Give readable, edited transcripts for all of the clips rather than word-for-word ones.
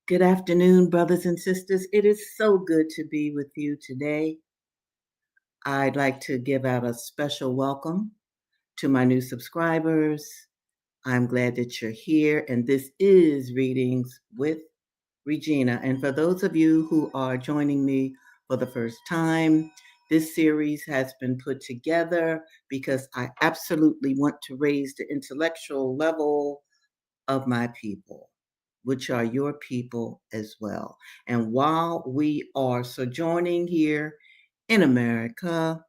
Good afternoon, brothers and sisters. It is so good to be with you today. I'd like to give out a special welcome to my new subscribers. I'm glad that you're here, and this is Readings with Regina. And for those of you who are joining me for the first time, this series has been put together because I absolutely want to raise the intellectual level of my people, which are your people as well. And while we are sojourning here in America,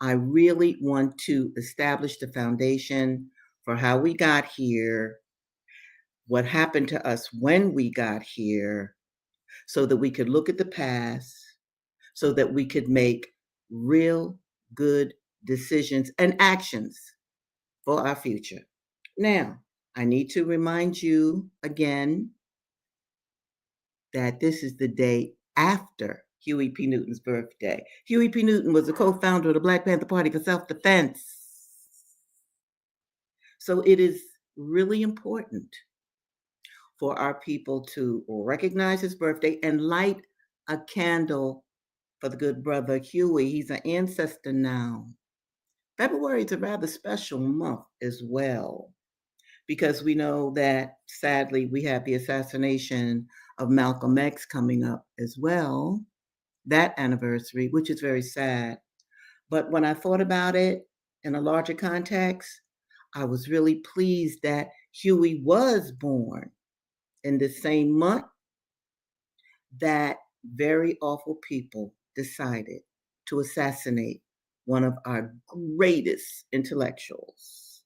I really want to establish the foundation for how we got here, what happened to us when we got here, so that we could look at the past, so that we could make real good decisions and actions for our future. Now, I need to remind you again that this is the day after Huey P. Newton's birthday. Huey P. Newton was the co-founder of the Black Panther Party for self-defense. So it is really important for our people to recognize his birthday and light a candle for the good brother Huey. He's an ancestor now. February is a rather special month as well, because we know that sadly we have the assassination of Malcolm X coming up as well, that anniversary, which is very sad. But when I thought about it in a larger context, I was really pleased that Huey was born in the same month that very awful people decided to assassinate one of our greatest intellectuals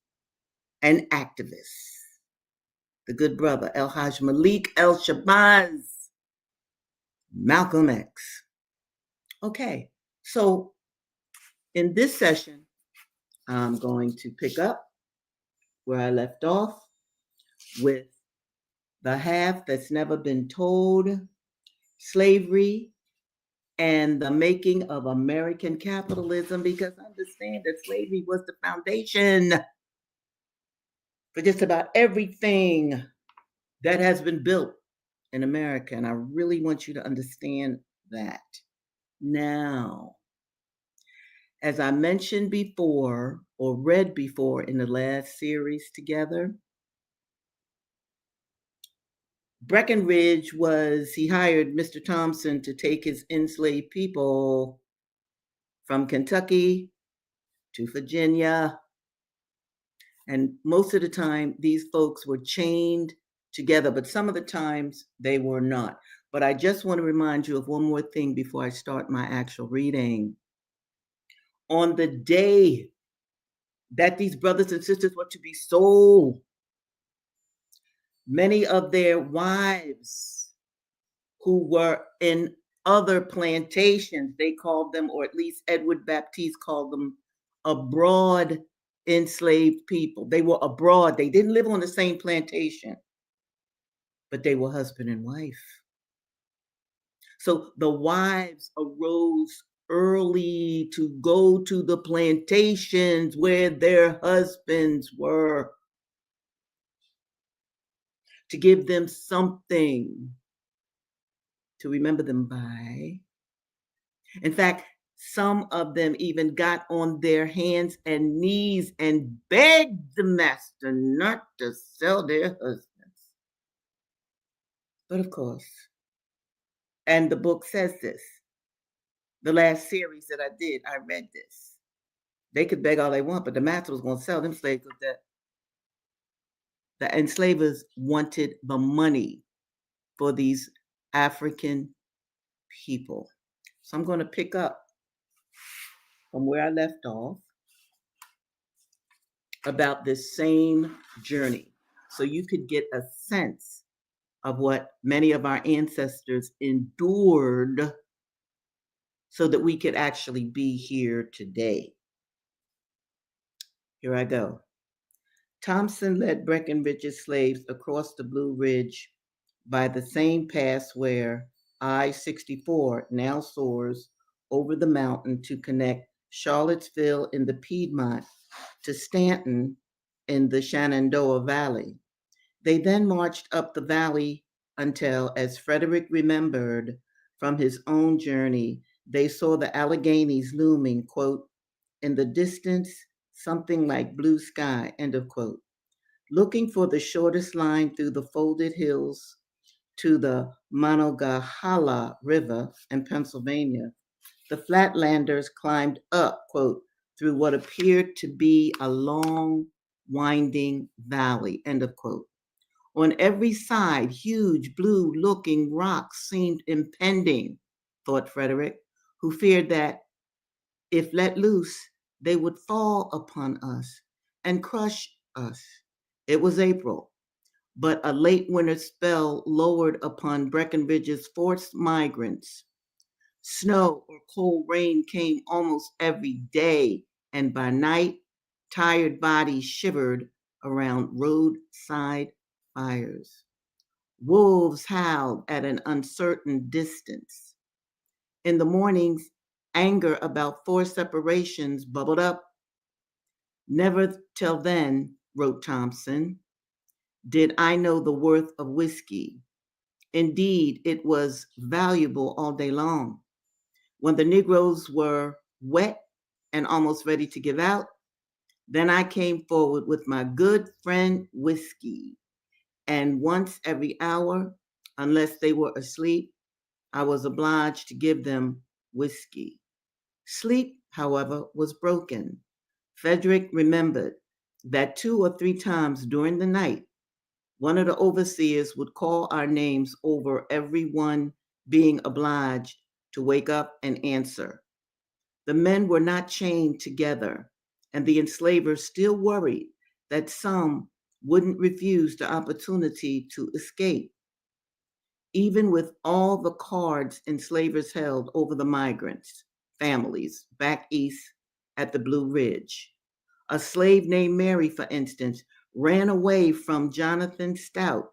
and activists, the good brother El Haj Malik El Shabazz, Malcolm X. Okay, so in this session, I'm going to pick up where I left off with the half that's never been told, slavery, and the making of American capitalism, because understand that slavery was the foundation for just about everything that has been built in America. And I really want you to understand that. Now, as I mentioned before or read before in the last series together, Breckinridge he hired Mr. Thompson to take his enslaved people from Kentucky to Virginia. And most of the time, these folks were chained together, but some of the times they were not. But I just want to remind you of one more thing before I start my actual reading. On the day that these brothers and sisters were to be sold, many of their wives who were in other plantations, they called them, or at least Edward Baptiste called them, abroad enslaved people. They were abroad. They didn't live on the same plantation, but they were husband and wife. So the wives arose early to go to the plantations where their husbands were, to give them something to remember them by. In fact, some of them even got on their hands and knees and begged the master not to sell their husbands. But of course, and the book says this, the last series that I did, I read this. They could beg all they want, but the master was going to sell them slaves because the enslavers wanted the money for these African people. So I'm going to pick up from where I left off about this same journey, so you could get a sense of what many of our ancestors endured so that we could actually be here today. Here I go. Thompson led Breckinridge's slaves across the Blue Ridge by the same pass where I-64 now soars over the mountain to connect Charlottesville in the Piedmont to Stanton in the Shenandoah Valley. They then marched up the valley until, as Frederick remembered from his own journey, they saw the Alleghenies looming, quote, in the distance, something like blue sky, end of quote. Looking for the shortest line through the folded hills to the Monongahela River in Pennsylvania, the Flatlanders climbed up, quote, through what appeared to be a long, winding valley, end of quote. On every side, huge blue-looking rocks seemed impending, thought Frederick, who feared that if let loose, they would fall upon us and crush us. It was April, but a late winter spell lowered upon Breckenridge's forced migrants. Snow or cold rain came almost every day, and by night, tired bodies shivered around roadside fires. Wolves howled at an uncertain distance. In the mornings, anger about forced separations bubbled up. Never till then, wrote Thompson, did I know the worth of whiskey. Indeed, it was valuable all day long. When the negroes were wet and almost ready to give out, then I came forward with my good friend whiskey. And once every hour, unless they were asleep, I was obliged to give them whiskey. Sleep, however, was broken. Frederick remembered that 2 or 3 times during the night, one of the overseers would call our names over everyone being obliged to wake up and answer. The men were not chained together, and the enslavers still worried that some wouldn't refuse the opportunity to escape. Even with all the cards enslavers held over the migrants' families back east at the Blue Ridge. A slave named Mary, for instance, ran away from Jonathan Stout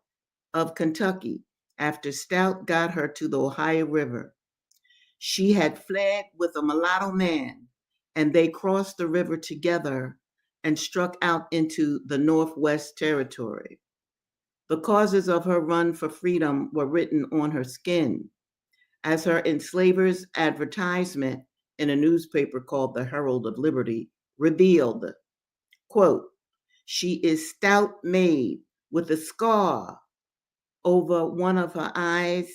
of Kentucky after Stout got her to the Ohio River. She had fled with a mulatto man, and they crossed the river together and struck out into the Northwest Territory. The causes of her run for freedom were written on her skin, as her enslaver's advertisement in a newspaper called the Herald of Liberty revealed. Quote, she is stout made with a scar over one of her eyes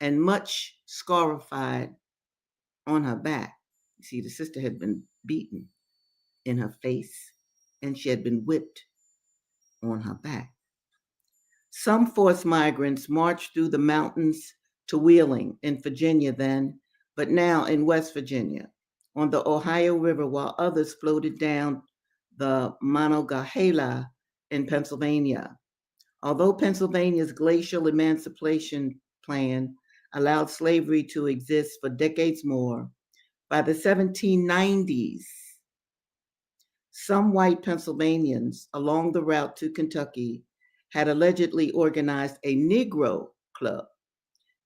and much scarified on her back. You see, the sister had been beaten in her face and she had been whipped on her back. Some forced migrants marched through the mountains to Wheeling in Virginia then, but now in West Virginia on the Ohio River, while others floated down the Monongahela in Pennsylvania. Although Pennsylvania's glacial emancipation plan allowed slavery to exist for decades more, by the 1790s, some white Pennsylvanians along the route to Kentucky had allegedly organized a Negro club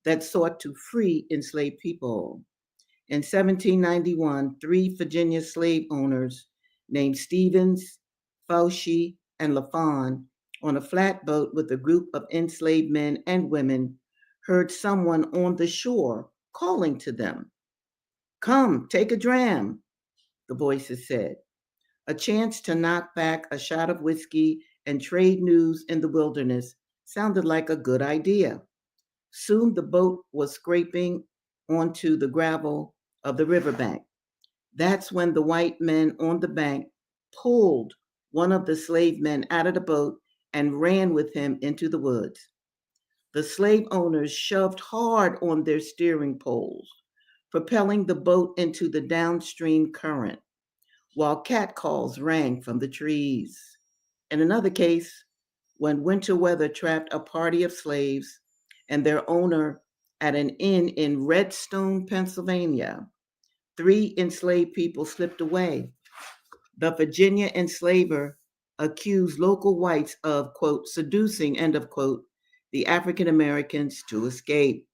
that sought to free enslaved people. In 1791, 3 Virginia slave owners named Stevens, Fauci, and LaFawn on a flatboat with a group of enslaved men and women heard someone on the shore calling to them. Come, take a dram, the voices said. A chance to knock back a shot of whiskey and trade news in the wilderness sounded like a good idea. Soon the boat was scraping onto the gravel of the riverbank. That's when the white men on the bank pulled one of the slave men out of the boat and ran with him into the woods. The slave owners shoved hard on their steering poles, propelling the boat into the downstream current, while catcalls rang from the trees. In another case, when winter weather trapped a party of slaves and their owner at an inn in Redstone, Pennsylvania, 3 enslaved people slipped away. The Virginia enslaver accused local whites of, quote, seducing, end of quote, the African Americans to escape.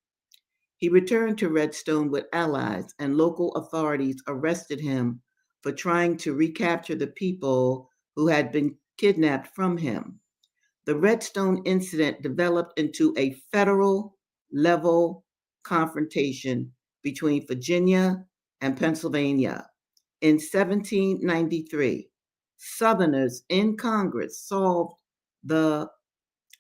He returned to Redstone with allies, and local authorities arrested him for trying to recapture the people who had been kidnapped from him. The Redstone incident developed into a federal level confrontation between Virginia and Pennsylvania. In 1793, Southerners in Congress solved the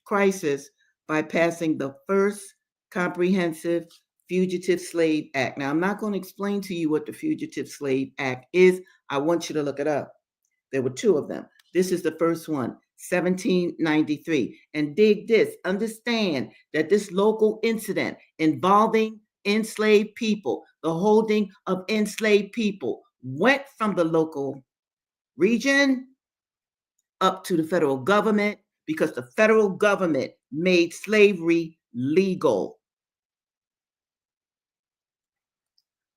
crisis by passing the first comprehensive Fugitive Slave Act. Now, I'm not going to explain to you what the Fugitive Slave Act is. I want you to look it up. There were two of them. This is the first one, 1793. And dig this, understand that this local incident involving enslaved people, the holding of enslaved people, went from the local region up to the federal government because the federal government made slavery legal.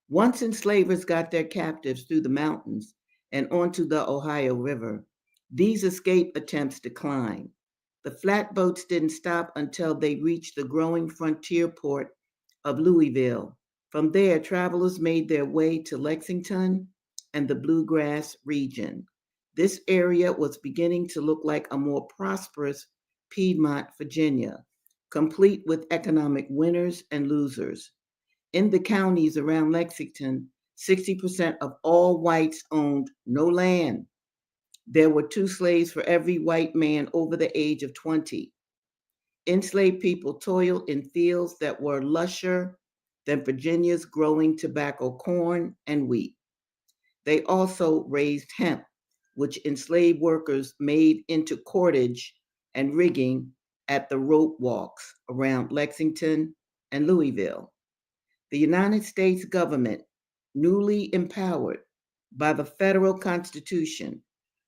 Once enslavers got their captives through the mountains and onto the Ohio River, these escape attempts declined. The flatboats didn't stop until they reached the growing frontier port of Louisville. From there, travelers made their way to Lexington and the Bluegrass region. This area was beginning to look like a more prosperous Piedmont, Virginia, complete with economic winners and losers. In the counties around Lexington, 60% of all whites owned no land. There were 2 slaves for every white man over the age of 20. Enslaved people toiled in fields that were lusher than Virginia's growing tobacco, corn, and wheat. They also raised hemp, which enslaved workers made into cordage and rigging at the rope walks around Lexington and Louisville. The United States government, newly empowered by the federal Constitution,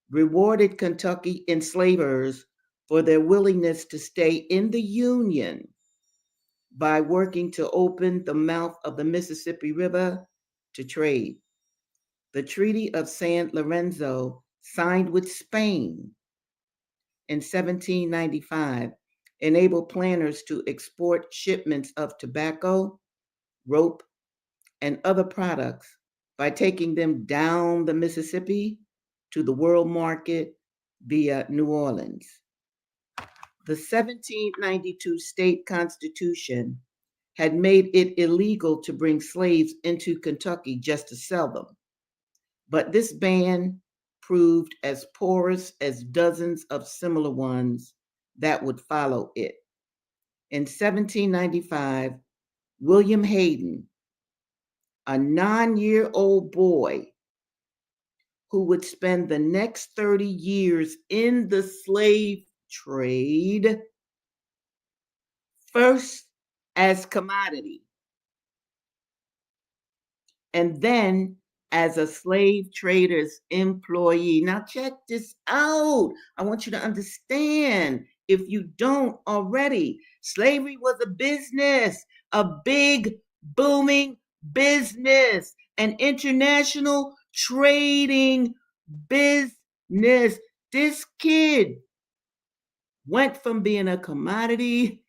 rewarded Kentucky enslavers for their willingness to stay in the Union by working to open the mouth of the Mississippi River to trade. The Treaty of San Lorenzo, signed with Spain in 1795, enabled planters to export shipments of tobacco, rope, and other products by taking them down the Mississippi to the world market via New Orleans. The 1792 state constitution had made it illegal to bring slaves into Kentucky just to sell them. But this ban proved as porous as dozens of similar ones that would follow it. In 1795, William Hayden, a 9-year-old boy who would spend the next 30 years in the slave trade, first as commodity, and then as a slave trader's employee. Now, check this out. I want you to understand, if you don't already, slavery was a business, a big, booming business, an international trading business. This kid went from being a commodity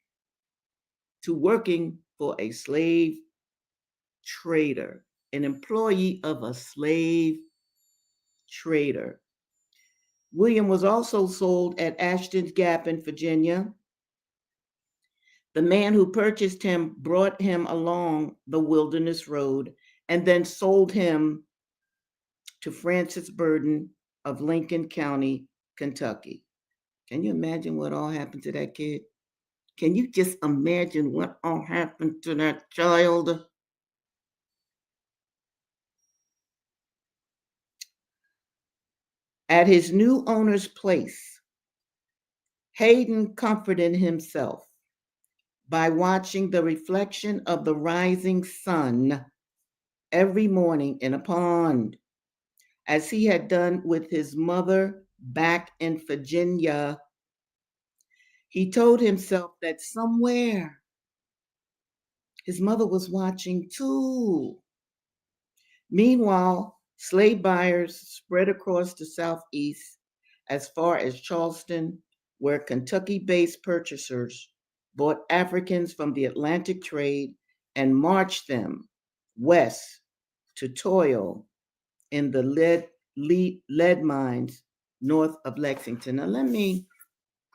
to working for a slave trader, an employee of a slave trader. William was also sold at Ashton's Gap in Virginia. The man who purchased him brought him along the Wilderness Road and then sold him to Francis Burden of Lincoln County, Kentucky. Can you imagine what all happened to that kid? Can you just imagine what all happened to that child? At his new owner's place, Hayden comforted himself by watching the reflection of the rising sun every morning in a pond, as he had done with his mother back in Virginia. He told himself that somewhere his mother was watching too. Meanwhile, slave buyers spread across the Southeast as far as Charleston, where Kentucky-based purchasers bought Africans from the Atlantic trade and marched them west to toil in the lead mines north of Lexington. Now, let me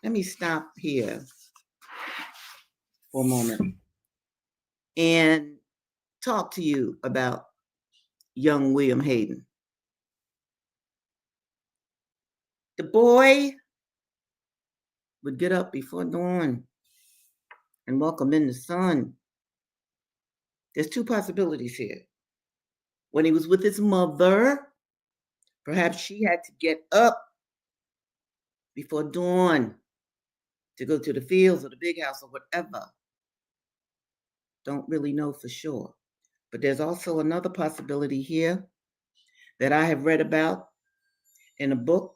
let me stop here for a moment and talk to you about young William Hayden. The boy would get up before dawn and welcome in the sun. There's two possibilities here. When he was with his mother, perhaps she had to get up before dawn to go to the fields or the big house or whatever. Don't really know for sure. But there's also another possibility here that I have read about in a book.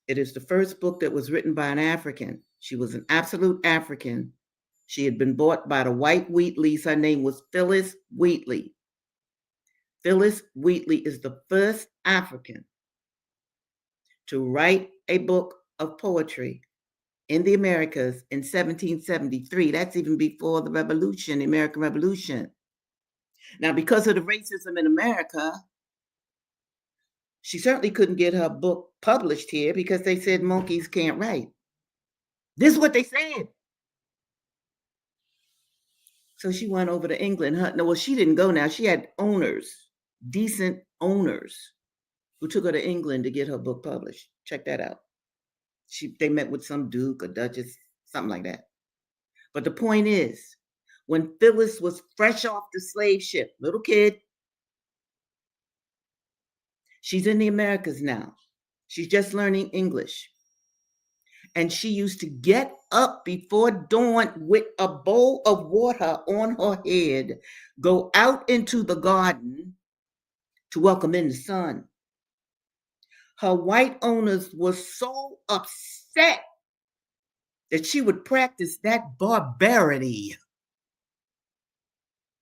It is the first book that was written by an African. She was an absolute African. She had been bought by the white Wheatleys. Her name was Phyllis Wheatley. Phyllis Wheatley is the first African to write a book of poetry in the Americas in 1773. That's even before the Revolution, the American Revolution. Now, because of the racism in America, she certainly couldn't get her book published here because they said monkeys can't write. This is what they said. So she went over to England. Well, she didn't go now. She had owners, decent owners, who took her to England to get her book published. Check that out. They met with some duke or duchess, something like that. But the point is, when Phyllis was fresh off the slave ship, little kid, she's in the Americas now. She's just learning English. And she used to get up before dawn with a bowl of water on her head, go out into the garden to welcome in the sun. Her white owners were so upset that she would practice that barbarity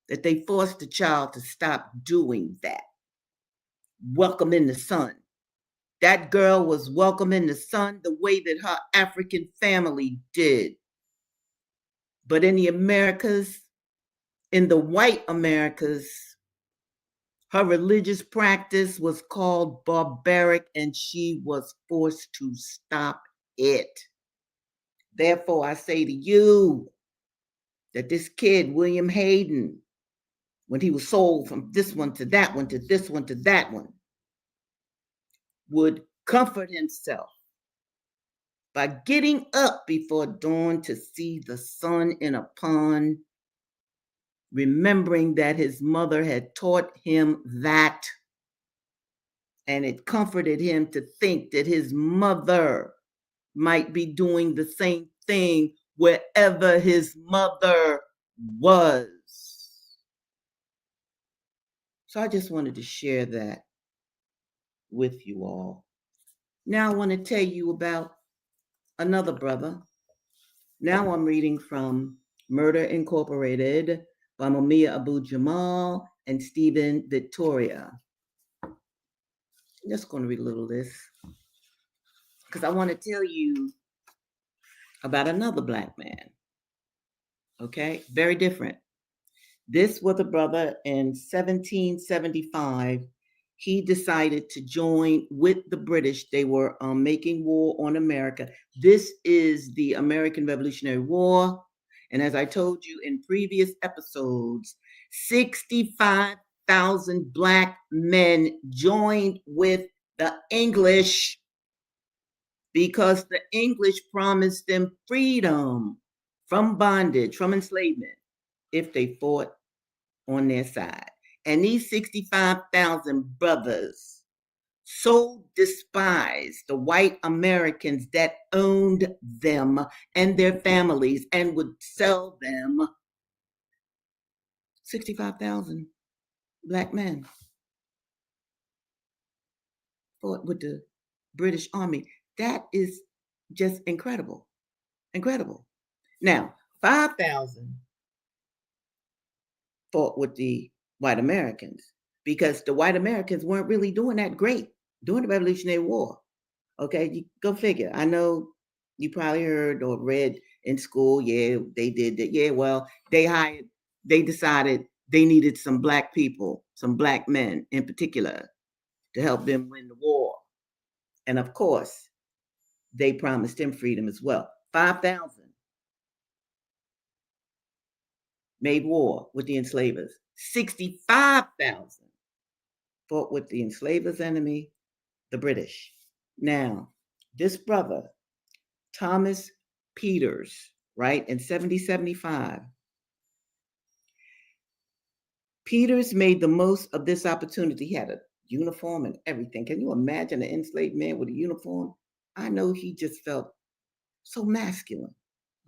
that they forced the child to stop doing that. Welcome in the sun. That girl was welcome in the sun the way that her African family did. But in the Americas, in the white Americas, her religious practice was called barbaric and she was forced to stop it. Therefore, I say to you that this kid, William Hayden, when he was sold from this one to that one to this one to that one, would comfort himself by getting up before dawn to see the sun in a pond, remembering that his mother had taught him that, and it comforted him to think that his mother might be doing the same thing wherever his mother was. So I just wanted to share that with you all. Now I want to tell you about another brother. Now I'm reading from Murder Incorporated by Mumia Abu-Jamal and Stephen Victoria. I'm just going to read a little of this because I want to tell you about another Black man. Okay, very different. This was a brother in 1775. He decided to join with the British. They were making war on America. This is the American Revolutionary War. And as I told you in previous episodes, 65,000 Black men joined with the English because the English promised them freedom from bondage, from enslavement, if they fought on their side. And these 65,000 brothers so despised the white Americans that owned them and their families and would sell them. 65,000 Black men fought with the British Army. That is just incredible. Incredible. Now, 5,000 fought with the white Americans because the white Americans weren't really doing that great during the Revolutionary War. Okay, you go figure. I know you probably heard or read in school, yeah, they did that. Yeah, well, they decided they needed some Black people, some Black men in particular, to help them win the war. And of course, they promised him freedom as well. 5,000 made war with the enslavers. 65,000 fought with the enslavers' enemy, the British. Now, this brother, Thomas Peters, right, in 1775, Peters made the most of this opportunity. He had a uniform and everything. Can you imagine an enslaved man with a uniform? I know he just felt so masculine,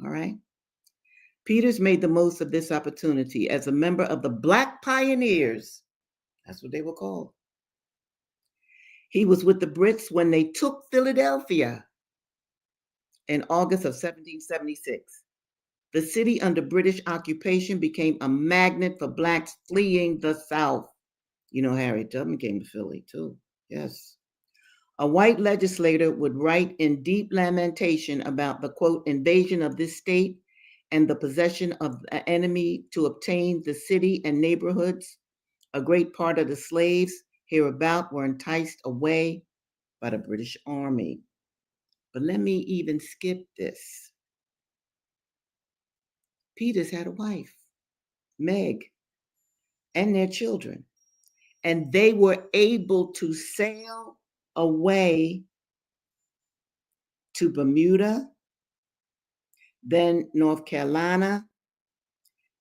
all right? Peters made the most of this opportunity as a member of the Black Pioneers. That's what they were called. He was with the Brits when they took Philadelphia in August of 1776. The city under British occupation became a magnet for Blacks fleeing the South. You know, Harriet Tubman came to Philly too. Yes. A white legislator would write in deep lamentation about the, quote, invasion of this state and the possession of the enemy to obtain the city and neighborhoods. A great part of the slaves hereabout were enticed away by the British Army. But let me even skip this. Peters had a wife, Meg, and their children, and they were able to sail away to Bermuda, then North Carolina,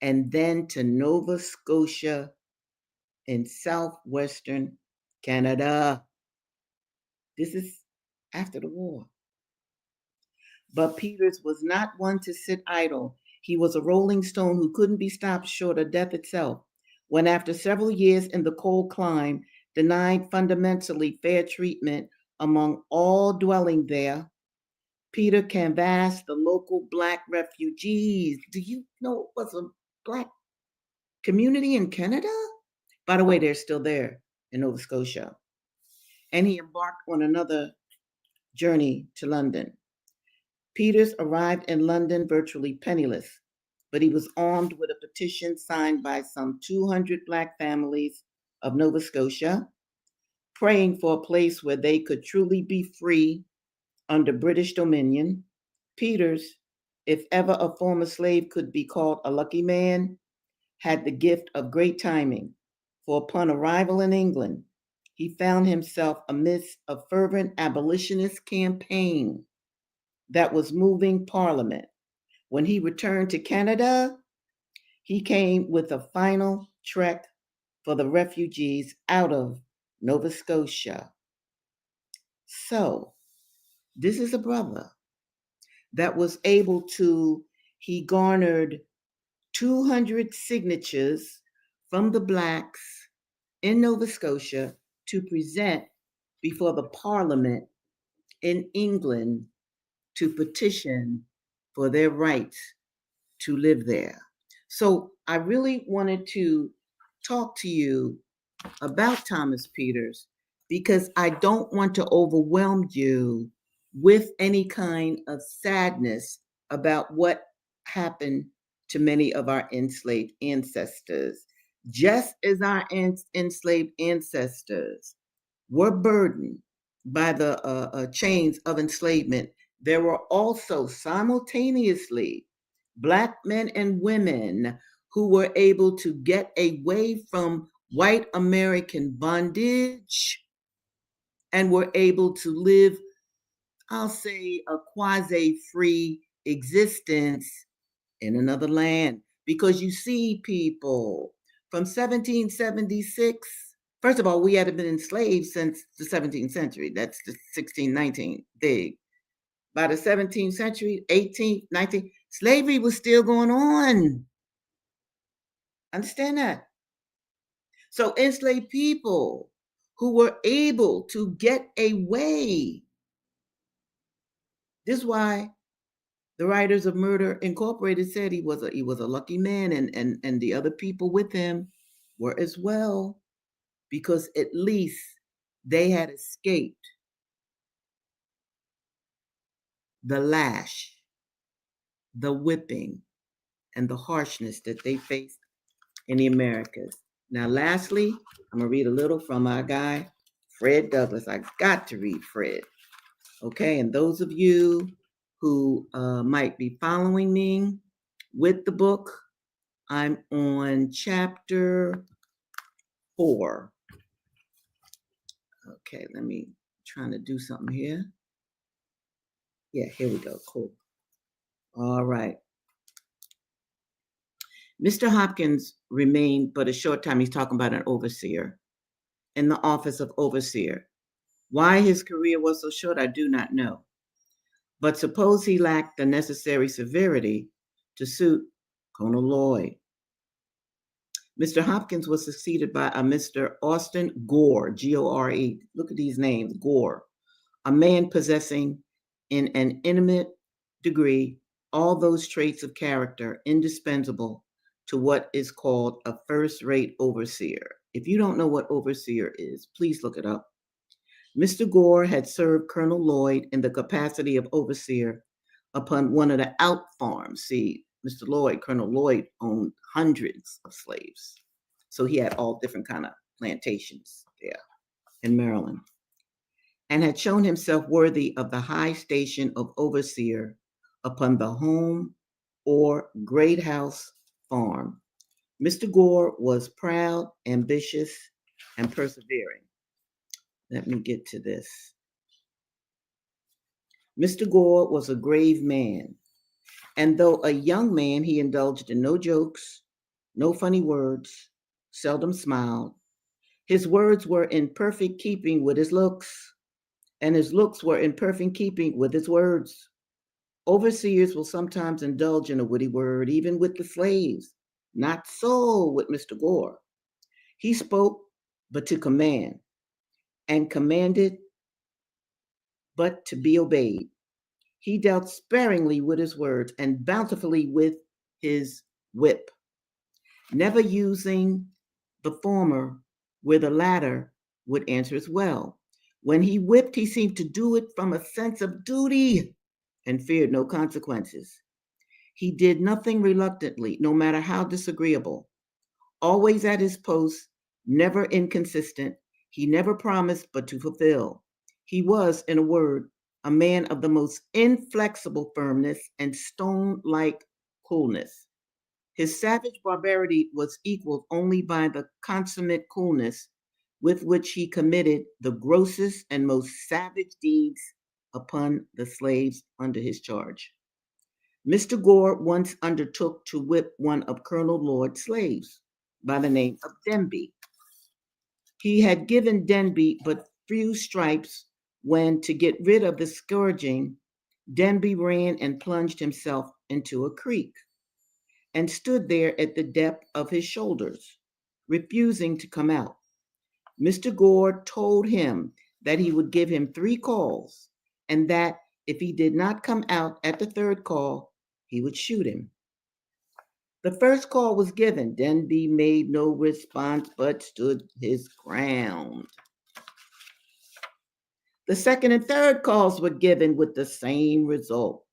and then to Nova Scotia in southwestern Canada. This is after the war. But Peters was not one to sit idle. He was a rolling stone who couldn't be stopped short of death itself. When after several years in the cold clime, denied fundamentally fair treatment among all dwelling there, Peter canvassed the local Black refugees. Do you know it was a Black community in Canada? By the way, they're still there in Nova Scotia. And he embarked on another journey to London. Peters arrived in London virtually penniless, but he was armed with a petition signed by some 200 Black families of Nova Scotia, praying for a place where they could truly be free under British dominion. Peters, if ever a former slave could be called a lucky man, had the gift of great timing, for upon arrival in England, he found himself amidst a fervent abolitionist campaign that was moving Parliament. When he returned to Canada, he came with a final trek for the refugees out of Nova Scotia. So, this is a brother that was able to, he garnered 200 signatures from the Blacks in Nova Scotia to present before the Parliament in England to petition for their rights to live there. So I really wanted to talk to you about Thomas Peters because I don't want to overwhelm you with any kind of sadness about what happened to many of our enslaved ancestors. Just as our enslaved ancestors were burdened by the chains of enslavement, there were also simultaneously Black men and women who were able to get away from white American bondage and were able to live, I'll say, a quasi-free existence in another land. Because you see, people, from 1776, first of all, we hadn't been enslaved since the 17th century. That's the 1619 dig. By the 17th century, 18th, 19th, slavery was still going on. Understand that? So enslaved people who were able to get away. This is why the writers of Murder Incorporated said he was a lucky man, and the other people with him were as well, because at least they had escaped the lash, the whipping, and the harshness that they faced in the Americas. Now, lastly, I'm gonna read a little from our guy, Fred Douglass. I got to read Fred. Okay, and those of you who might be following me with the book, I'm on chapter 4. Okay, let me trying to do something here. Yeah, here we go. Cool. All right. Mr. Hopkins remained but a short time. He's talking about an overseer in the office of overseer. Why his career was so short, I do not know. But suppose he lacked the necessary severity to suit Colonel Lloyd. Mr. Hopkins was succeeded by a Mr. Austin Gore, Gore. Look at these names, Gore, a man possessing in an intimate degree all those traits of character indispensable to what is called a first-rate overseer. If you don't know what overseer is, please look it up. Mr. Gore had served Colonel Lloyd in the capacity of overseer upon one of the out farms. See, Mr. Lloyd, Colonel Lloyd owned hundreds of slaves. So he had all different kind of plantations there in Maryland, and had shown himself worthy of the high station of overseer upon the home or great house farm. Mr. Gore was proud, ambitious, and persevering. Let me get to this. Mr. Gore was a grave man, and though a young man, he indulged in no jokes, no funny words, seldom smiled. His words were in perfect keeping with his looks, and his looks were in perfect keeping with his words. Overseers will sometimes indulge in a witty word, even with the slaves. Not so with Mr. Gore. He spoke but to command, and commanded but to be obeyed. He dealt sparingly with his words and bountifully with his whip, never using the former where the latter would answer as well. When he whipped, he seemed to do it from a sense of duty and feared no consequences. He did nothing reluctantly, no matter how disagreeable. Always at his post, never inconsistent, he never promised but to fulfill. He was, in a word, a man of the most inflexible firmness and stone-like coolness. His savage barbarity was equaled only by the consummate coolness with which he committed the grossest and most savage deeds upon the slaves under his charge. Mr. Gore once undertook to whip one of Colonel Lloyd's slaves by the name of Denby. He had given Denby but few stripes when, to get rid of the scourging, Denby ran and plunged himself into a creek and stood there at the depth of his shoulders, refusing to come out. Mr. Gore told him that he would give him 3 calls, and that if he did not come out at the 3rd call, he would shoot him. The first call was given. Denby made no response but stood his ground. The 2nd and 3rd calls were given with the same result.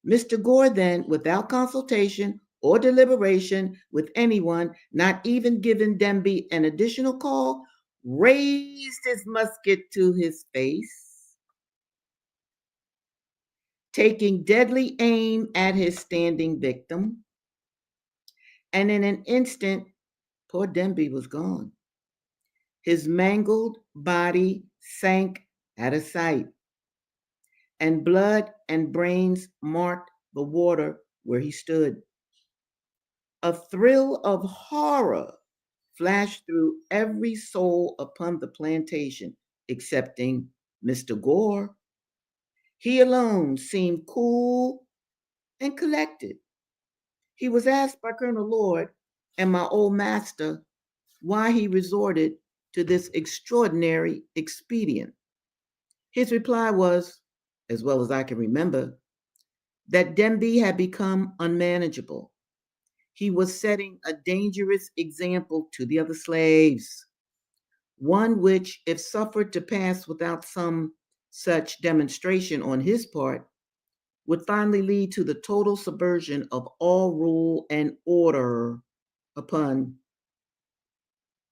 Mr. Gore then, without consultation or deliberation with anyone, not even giving Denby an additional call, raised his musket to his face, taking deadly aim at his standing victim, and in an instant, poor Denby was gone. His mangled body sank out of sight, and blood and brains marked the water where he stood. A thrill of horror flashed through every soul upon the plantation, excepting Mr. Gore. He alone seemed cool and collected. He was asked by Colonel Lloyd and my old master why he resorted to this extraordinary expedient. His reply was, as well as I can remember, that Denby had become unmanageable. He was setting a dangerous example to the other slaves, one which, if suffered to pass without some such demonstration on his part, would finally lead to the total subversion of all rule and order upon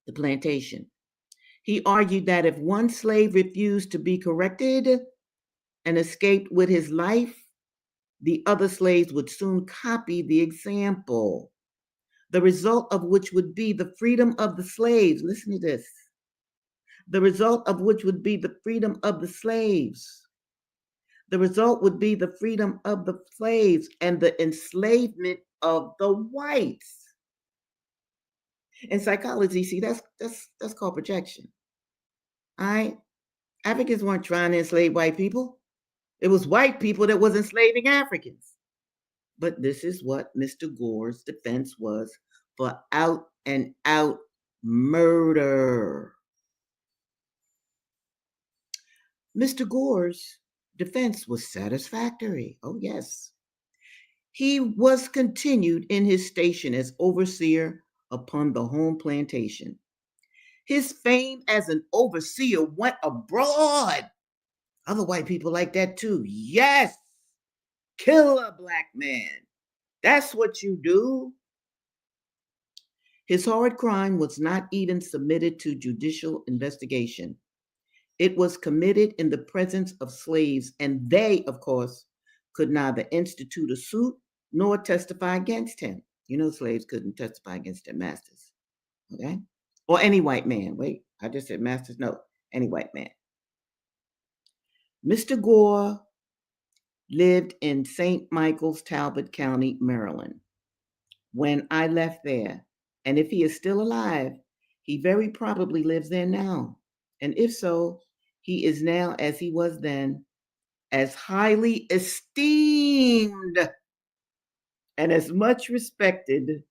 the plantation. He argued that if one slave refused to be corrected and escaped with his life, The other slaves would soon copy the example, the result of which would be the freedom of the slaves. Listen to this. The result of which would be the freedom of the slaves. The result would be the freedom of the slaves and the enslavement of the whites. In psychology, see, that's called projection. All right? Africans weren't trying to enslave white people. It was white people that was enslaving Africans. But this is what Mr. Gore's defense was for out and out murder. Mr. Gore's defense was satisfactory. Oh, yes. He was continued in his station as overseer upon the home plantation. His fame as an overseer went abroad. Other white people like that too. Yes, kill a black man. That's what you do. His horrid crime was not even submitted to judicial investigation. It was committed in the presence of slaves, and they, of course, could neither institute a suit nor testify against him. You know, slaves couldn't testify against their masters, okay? Or any white man. Wait, I just said masters? No, any white man. Mr. Gore lived in St. Michael's, Talbot County, Maryland, when I left there. And if he is still alive, he very probably lives there now. And if so, he is now, as he was then, as highly esteemed and as much respected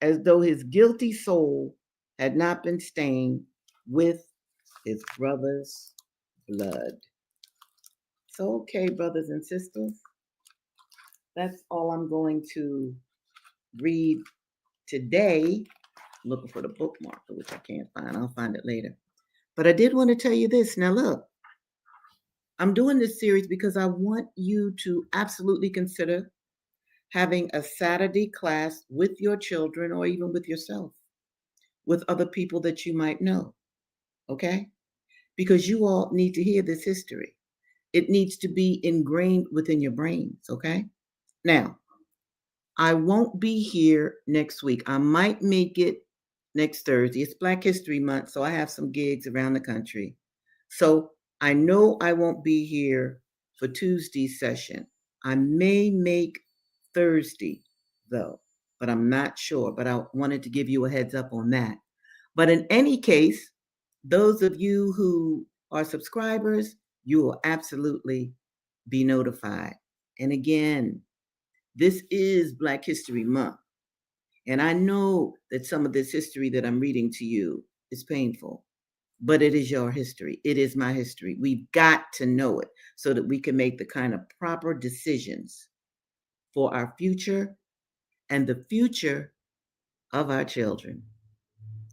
as though his guilty soul had not been stained with his brother's blood. So, okay, brothers and sisters, that's all I'm going to read today. I'm looking for the bookmark, which I can't find. I'll find it later. But I did want to tell you this. Now, look, I'm doing this series because I want you to absolutely consider having a Saturday class with your children or even with yourself, with other people that you might know, okay? Because you all need to hear this history. It needs to be ingrained within your brains, okay? Now, I won't be here next week. I might make it next Thursday. It's Black History Month, so I have some gigs around the country. So I know I won't be here for Tuesday's session. I may make Thursday, though, but I'm not sure. But I wanted to give you a heads up on that. But in any case, those of you who are subscribers, you will absolutely be notified. And again, this is Black History Month. And I know that some of this history that I'm reading to you is painful, but it is your history. It is my history. We've got to know it so that we can make the kind of proper decisions for our future and the future of our children.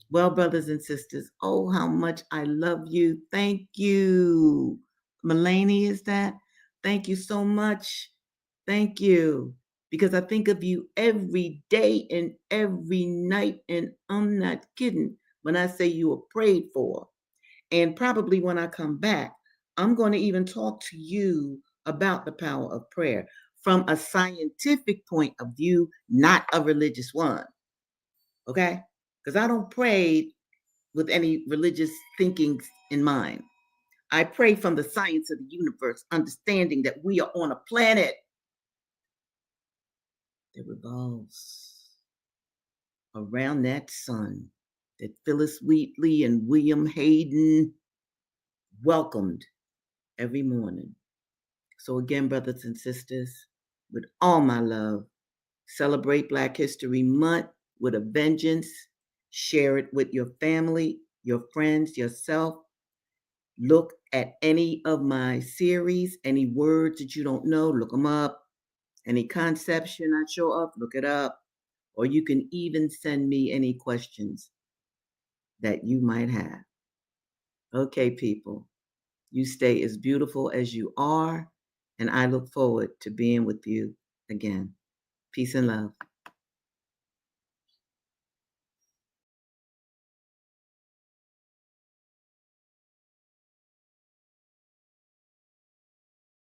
Well, brothers and sisters, oh, how much I love you. Thank you. Mulaney, is that? Thank you so much. Thank you. Because I think of you every day and every night, and I'm not kidding when I say you are prayed for. And probably when I come back, I'm going to even talk to you about the power of prayer from a scientific point of view, not a religious one. Okay? Because I don't pray with any religious thinkings in mind. I pray from the science of the universe, understanding that we are on a planet that revolves around that sun that Phyllis Wheatley and William Hayden welcomed every morning. So again, brothers and sisters, with all my love, celebrate Black History Month with a vengeance. Share it with your family, your friends, yourself. Look at any of my series, any words that you don't know, look them up. Any concepts you're not sure of, look it up. Or you can even send me any questions that you might have. Okay, people, you stay as beautiful as you are, and I look forward to being with you again. Peace and love.